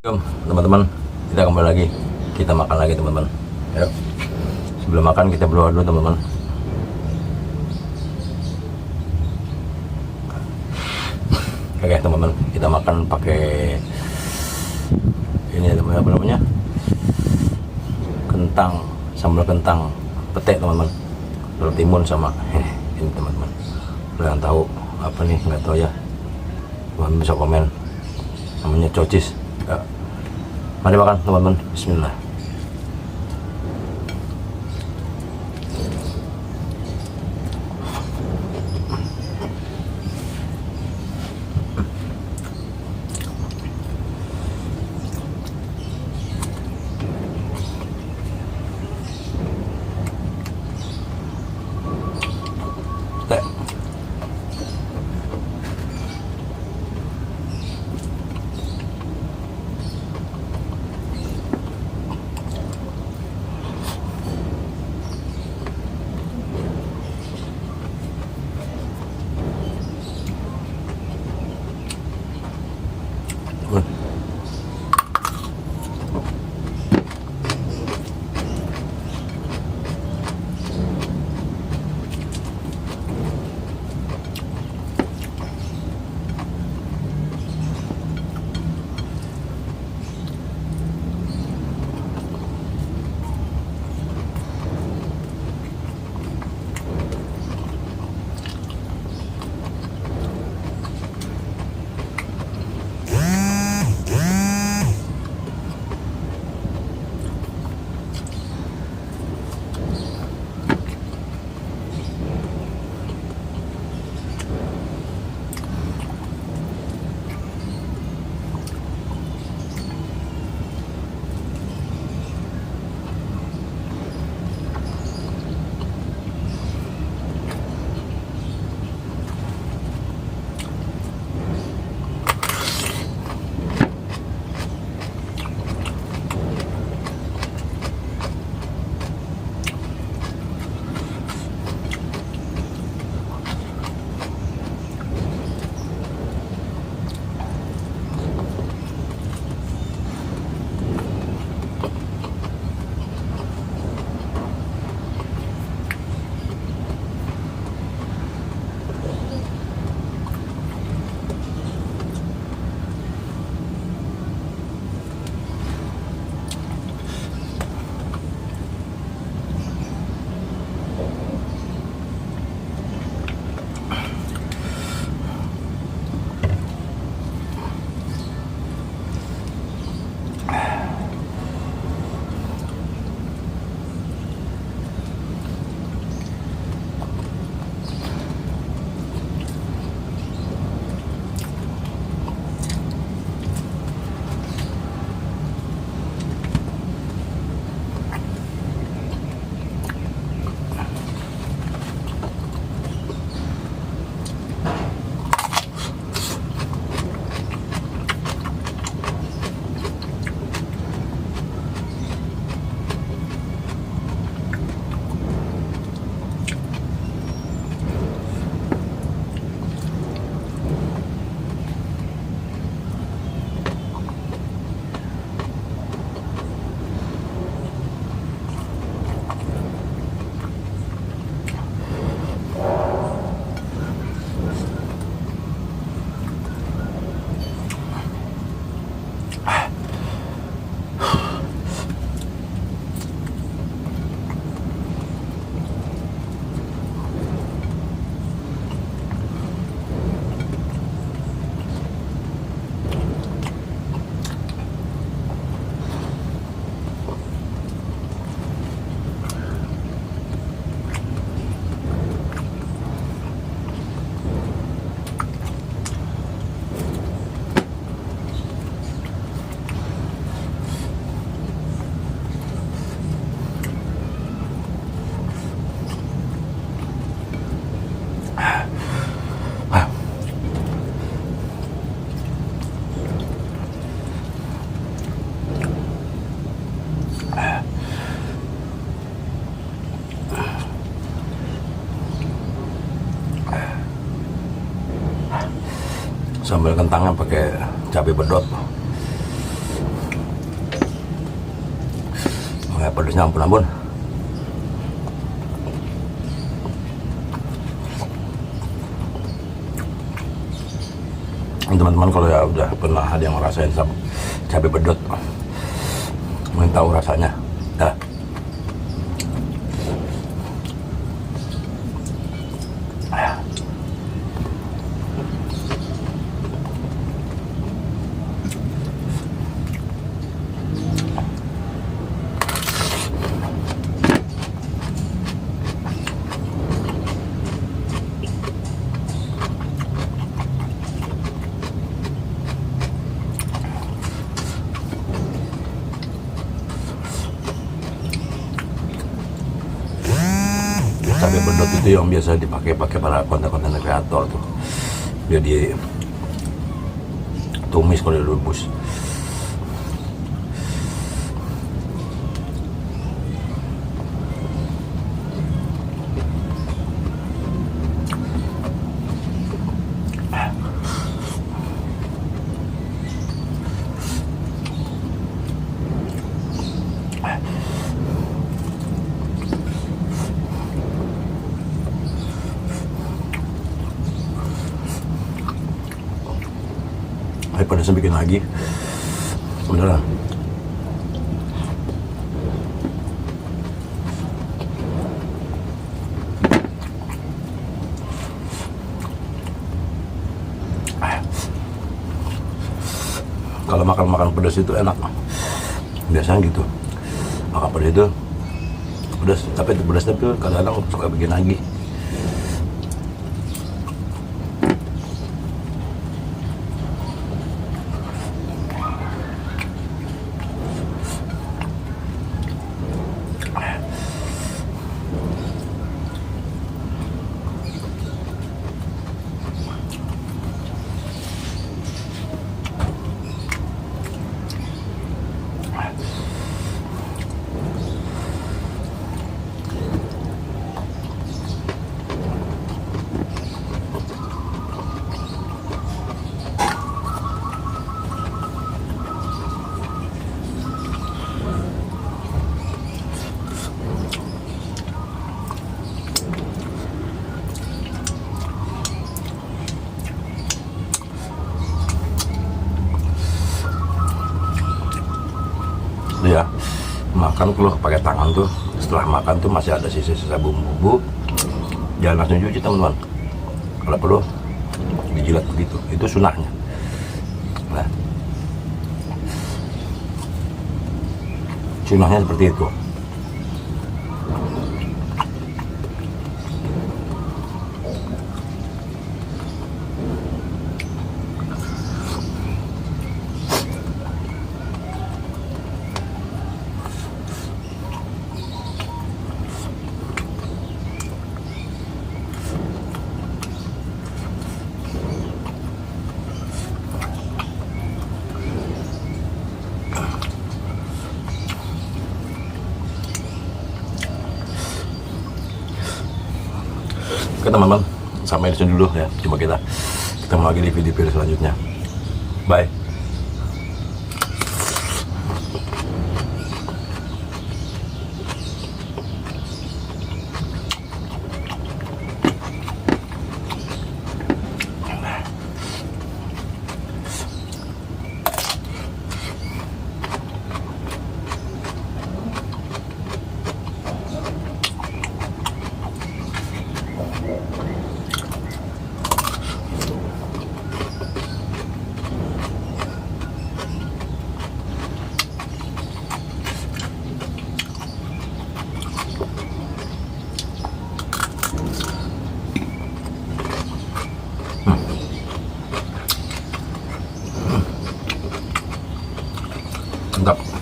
Teman-teman, kita kembali lagi, kita makan lagi teman-teman. Yuk, sebelum makan kita berdoa dulu teman-teman. Oke teman-teman, kita makan pakai ini teman-teman, apa namanya, kentang, sambal kentang pete teman-teman, telur timun sama ini teman-teman. Kalau yang tahu apa nih, nggak tahu ya, teman-teman bisa komen, namanya cocis ya. Mari makan teman-teman, bismillah. Teh. Sambal kentangnya pakai cabai bedot. pedasnya ampun-ampun. Teman-teman kalau ya udah pernah ada yang ngerasain cabai pedot, mungkin tahu rasanya. Dah. Cabai pedot itu yang biasa dipakai para konten-konten kreator tuh. Dia tumis kalau direbus. Daripada saya bikin lagi sebenarnya. Kalau makan pedas itu enak, biasanya gitu. Makan pedas itu pedas, tapi itu pedasnya tuh kadang-kadang suka bikin lagi. Ya, makan kalau pakai tangan tuh, setelah makan tuh masih ada sisa-sisa bumbu, jangan langsung cuci teman-teman. Kalau perlu dijilat begitu, itu sunahnya. Nah, sunahnya seperti itu. Oke teman-teman, sampai di sini dulu ya. Coba kita ketemu lagi di video selanjutnya. Bye. Mantap.